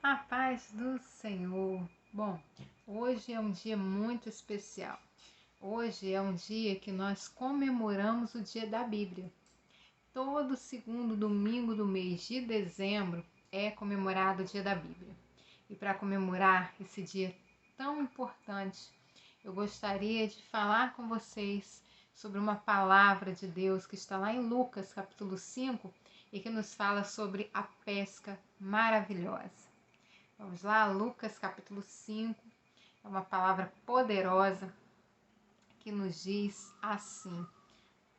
A paz do Senhor. Bom, hoje é um dia muito especial. Hoje é um dia que nós comemoramos o dia da Bíblia. Todo segundo domingo do mês de dezembro é comemorado o dia da Bíblia. E para comemorar esse dia tão importante, eu gostaria de falar com vocês sobre uma palavra de Deus que está lá em Lucas, capítulo 5, e que nos fala sobre a pesca maravilhosa. Vamos lá, Lucas capítulo 5, é uma palavra poderosa que nos diz assim.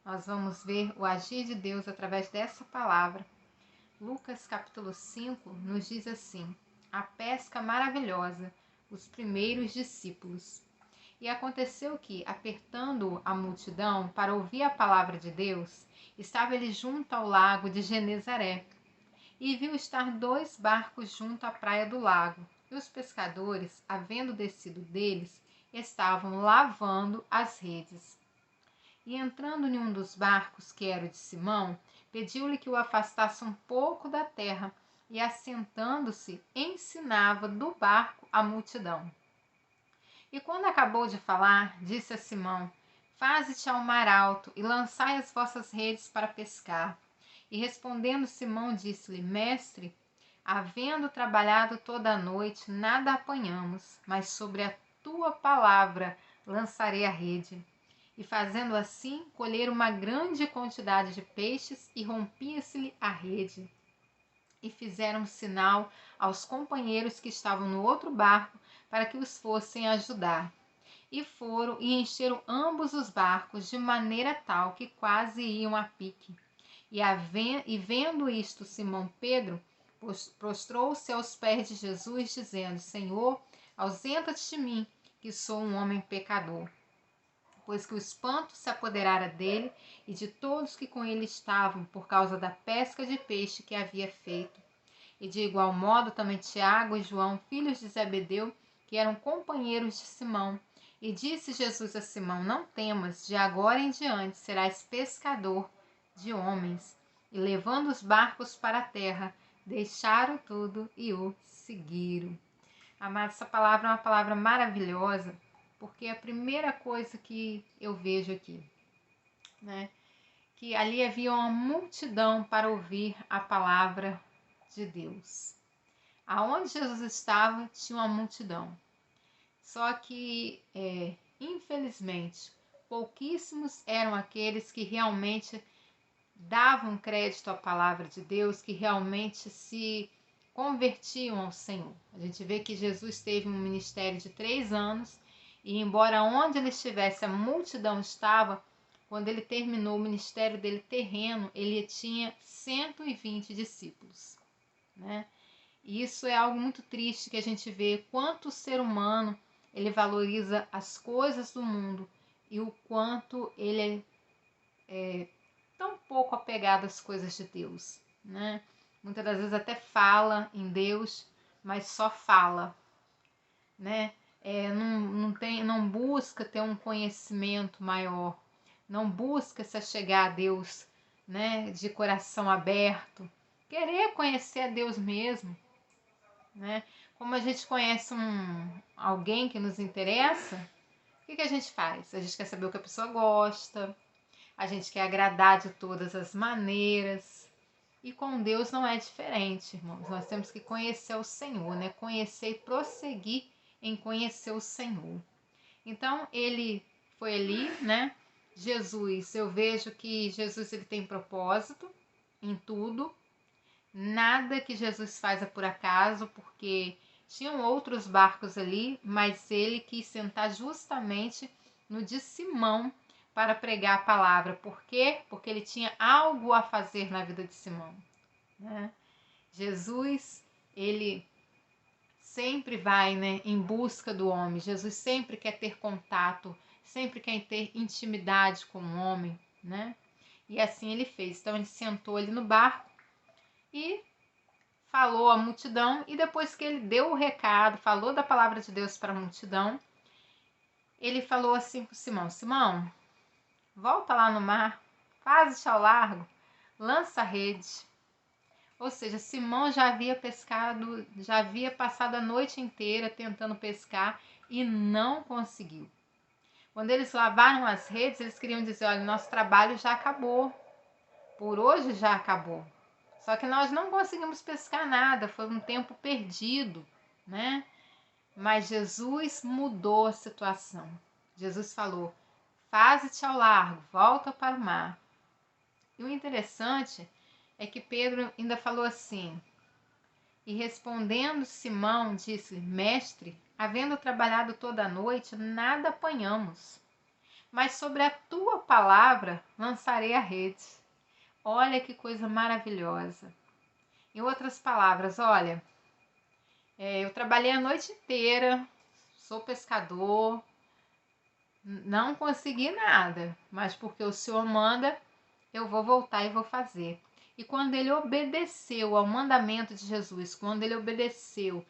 Nós vamos ver o agir de Deus através dessa palavra. Lucas capítulo 5 nos diz assim: a pesca maravilhosa, os primeiros discípulos. E aconteceu que, apertando a multidão para ouvir a palavra de Deus, estava ele junto ao lago de Genezaré. E viu estar 2 barcos junto à praia do lago, e os pescadores, havendo descido deles, estavam lavando as redes. E entrando em um dos barcos, que era o de Simão, pediu-lhe que o afastasse um pouco da terra, e assentando-se, ensinava do barco a multidão. E quando acabou de falar, disse a Simão: faze-te ao mar alto, e lançai as vossas redes para pescar. E respondendo Simão, disse-lhe: mestre, havendo trabalhado toda a noite, nada apanhamos, mas sobre a tua palavra lançarei a rede. E fazendo assim, colheram uma grande quantidade de peixes, e rompia-se-lhe a rede. E fizeram sinal aos companheiros que estavam no outro barco, para que os fossem ajudar. E foram e encheram ambos os barcos, de maneira tal que quase iam a pique. E vendo isto, Simão Pedro prostrou-se aos pés de Jesus, dizendo: Senhor, ausenta-te de mim, que sou um homem pecador. Pois que o espanto se apoderara dele e de todos que com ele estavam, por causa da pesca de peixe que havia feito. E de igual modo também Tiago e João, filhos de Zebedeu, que eram companheiros de Simão. E disse Jesus a Simão: não temas, de agora em diante serás pescador de homens. E levando os barcos para a terra, deixaram tudo e o seguiram. Amados, essa palavra é uma palavra maravilhosa, porque é a primeira coisa que eu vejo aqui, né? Que ali havia uma multidão para ouvir a palavra de Deus. Aonde Jesus estava, tinha uma multidão. Só que, infelizmente, pouquíssimos eram aqueles que realmente davam crédito à palavra de Deus, que realmente se convertiam ao Senhor. A gente vê que Jesus teve um ministério de 3 anos, e embora onde ele estivesse a multidão estava, quando ele terminou o ministério dele terreno, ele tinha 120 discípulos, né? E isso é algo muito triste, que a gente vê quanto o ser humano ele valoriza as coisas do mundo e o quanto ele é tão pouco apegado às coisas de Deus, né? Muitas das vezes até fala em Deus, mas só fala, né? Não busca ter um conhecimento maior, não busca se achegar a Deus, né? De coração aberto, querer conhecer a Deus mesmo, né? Como a gente conhece alguém que nos interessa, o que a gente faz? A gente quer saber o que a pessoa gosta, a gente quer agradar de todas as maneiras. E com Deus não é diferente, irmãos. Nós temos que conhecer o Senhor, né? Conhecer e prosseguir em conhecer o Senhor. Então, ele foi ali, né? Jesus, eu vejo que Jesus ele tem propósito em tudo. Nada que Jesus faz é por acaso, porque tinham outros barcos ali, mas ele quis sentar justamente no de Simão para pregar a palavra. Por quê? Porque ele tinha algo a fazer na vida de Simão, né? Jesus, ele sempre vai, né, em busca do homem. Jesus sempre quer ter contato, sempre quer ter intimidade com o homem, né? E assim ele fez. Então ele sentou ali no barco e falou à multidão, e depois que ele deu o recado, falou da palavra de Deus para a multidão, ele falou assim para Simão: Simão, volta lá no mar, faz-te ao largo, lança a rede. Ou seja, Simão já havia pescado, já havia passado a noite inteira tentando pescar e não conseguiu. Quando eles lavaram as redes, eles queriam dizer, olha, nosso trabalho já acabou, por hoje já acabou. Só que nós não conseguimos pescar nada, foi um tempo perdido, né? Mas Jesus mudou a situação. Jesus falou, faze-te ao largo, volta para o mar. E o interessante é que Pedro ainda falou assim, e respondendo Simão, disse-lhe, mestre, havendo trabalhado toda a noite, nada apanhamos. Mas sobre a tua palavra lançarei a rede. Olha que coisa maravilhosa. Em outras palavras, olha, eu trabalhei a noite inteira, sou pescador, não consegui nada, mas porque o Senhor manda, eu vou voltar e vou fazer. E quando ele obedeceu ao mandamento de Jesus, quando ele obedeceu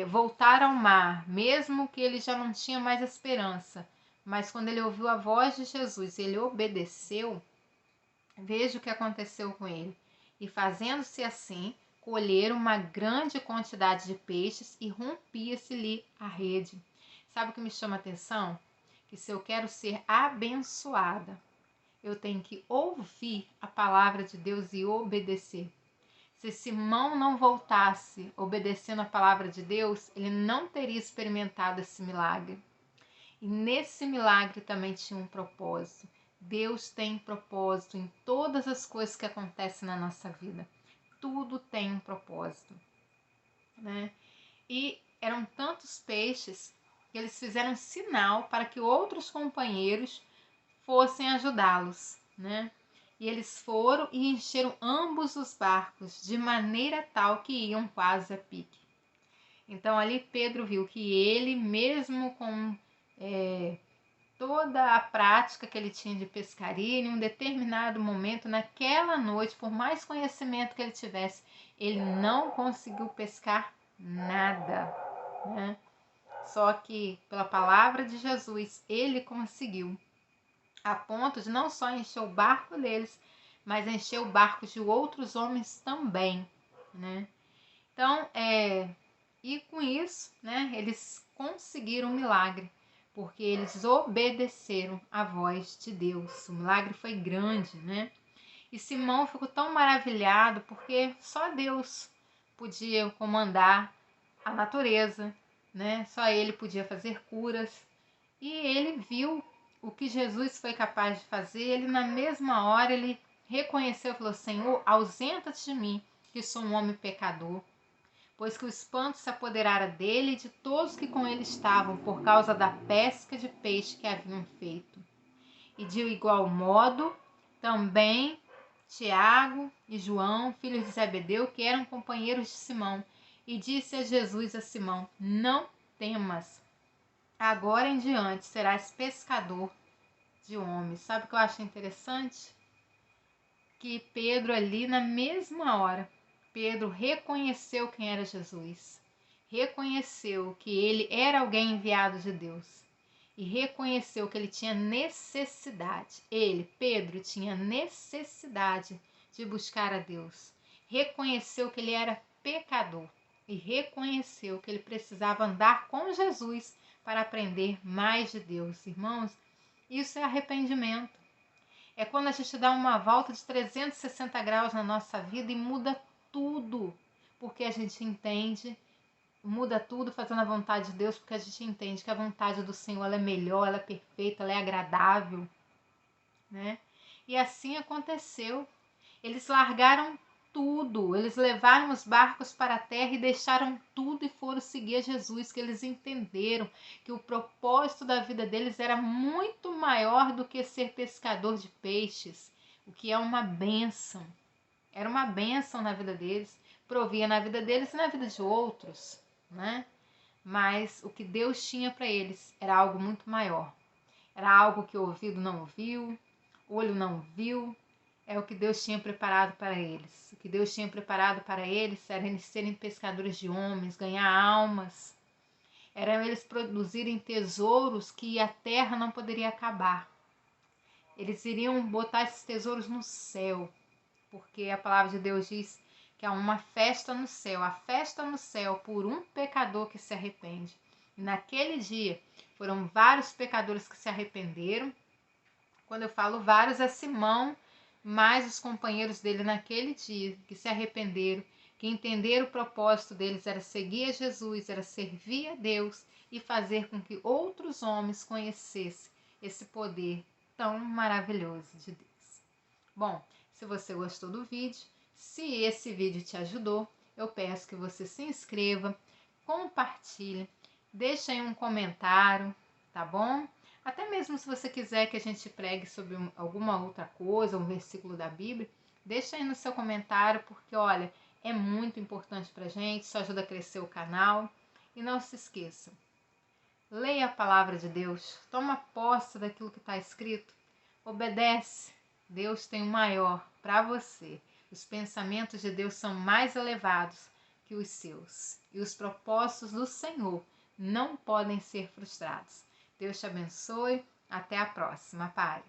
voltar ao mar, mesmo que ele já não tinha mais esperança, mas quando ele ouviu a voz de Jesus, ele obedeceu, veja o que aconteceu com ele. E fazendo-se assim, colheram uma grande quantidade de peixes e rompia-se-lhe a rede. Sabe o que me chama a atenção? Que se eu quero ser abençoada, eu tenho que ouvir a palavra de Deus e obedecer. Se Simão não voltasse obedecendo a palavra de Deus, ele não teria experimentado esse milagre. E nesse milagre também tinha um propósito. Deus tem propósito em todas as coisas que acontecem na nossa vida. Tudo tem um propósito, né? E eram tantos peixes que eles fizeram sinal para que outros companheiros fossem ajudá-los, né? E eles foram e encheram ambos os barcos de maneira tal que iam quase a pique. Então ali Pedro viu que ele, mesmo com toda a prática que ele tinha de pescaria, em um determinado momento, naquela noite, por mais conhecimento que ele tivesse, ele não conseguiu pescar nada, né? Só que pela palavra de Jesus ele conseguiu, a ponto de não só encher o barco deles, mas encher o barco de outros homens também, né? Então, e com isso, né, eles conseguiram um milagre, porque eles obedeceram à voz de Deus. O milagre foi grande, né? E Simão ficou tão maravilhado, porque só Deus podia comandar a natureza, né? Só ele podia fazer curas. E ele viu o que Jesus foi capaz de fazer. Ele, na mesma hora, ele reconheceu e falou, Senhor, ausenta-te de mim, que sou um homem pecador. Pois que o espanto se apoderara dele e de todos que com ele estavam, por causa da pesca de peixe que haviam feito. E de igual modo, também Tiago e João, filhos de Zebedeu, que eram companheiros de Simão. E disse a Jesus a Simão, não temas, agora em diante serás pescador de homens. Sabe o que eu acho interessante? Que Pedro ali, na mesma hora, Pedro reconheceu quem era Jesus, reconheceu que ele era alguém enviado de Deus e reconheceu que ele tinha necessidade, Pedro, tinha necessidade de buscar a Deus, reconheceu que ele era pecador e reconheceu que ele precisava andar com Jesus para aprender mais de Deus. Irmãos, isso é arrependimento. É quando a gente dá uma volta de 360 graus na nossa vida e muda tudo, porque a gente entende, muda tudo fazendo a vontade de Deus, porque a gente entende que a vontade do Senhor ela é melhor, ela é perfeita, ela é agradável, né? E assim aconteceu. Eles largaram tudo, eles levaram os barcos para a terra e deixaram tudo e foram seguir a Jesus, que eles entenderam que o propósito da vida deles era muito maior do que ser pescador de peixes, o que é uma bênção. Era uma bênção na vida deles, provia na vida deles e na vida de outros, né? Mas o que Deus tinha para eles era algo muito maior. Era algo que o ouvido não ouviu, o olho não viu. É o que Deus tinha preparado para eles. O que Deus tinha preparado para eles era eles serem pescadores de homens, ganhar almas. Era eles produzirem tesouros que a terra não poderia acabar. Eles iriam botar esses tesouros no céu, porque a palavra de Deus diz que há uma festa no céu, a festa no céu por um pecador que se arrepende. E naquele dia foram vários pecadores que se arrependeram. Quando eu falo vários, é Simão, mais os companheiros dele naquele dia, que se arrependeram, que entenderam o propósito deles era seguir a Jesus, era servir a Deus e fazer com que outros homens conhecessem esse poder tão maravilhoso de Deus. Bom, se você gostou do vídeo, se esse vídeo te ajudou, eu peço que você se inscreva, compartilhe, deixe aí um comentário, tá bom? Até mesmo se você quiser que a gente pregue sobre alguma outra coisa, um versículo da Bíblia, deixa aí no seu comentário, porque olha, é muito importante pra gente, isso ajuda a crescer o canal. E não se esqueça, leia a palavra de Deus, toma posse daquilo que está escrito, obedece. Deus tem o maior para você. Os pensamentos de Deus são mais elevados que os seus. E os propósitos do Senhor não podem ser frustrados. Deus te abençoe. Até a próxima. Paz.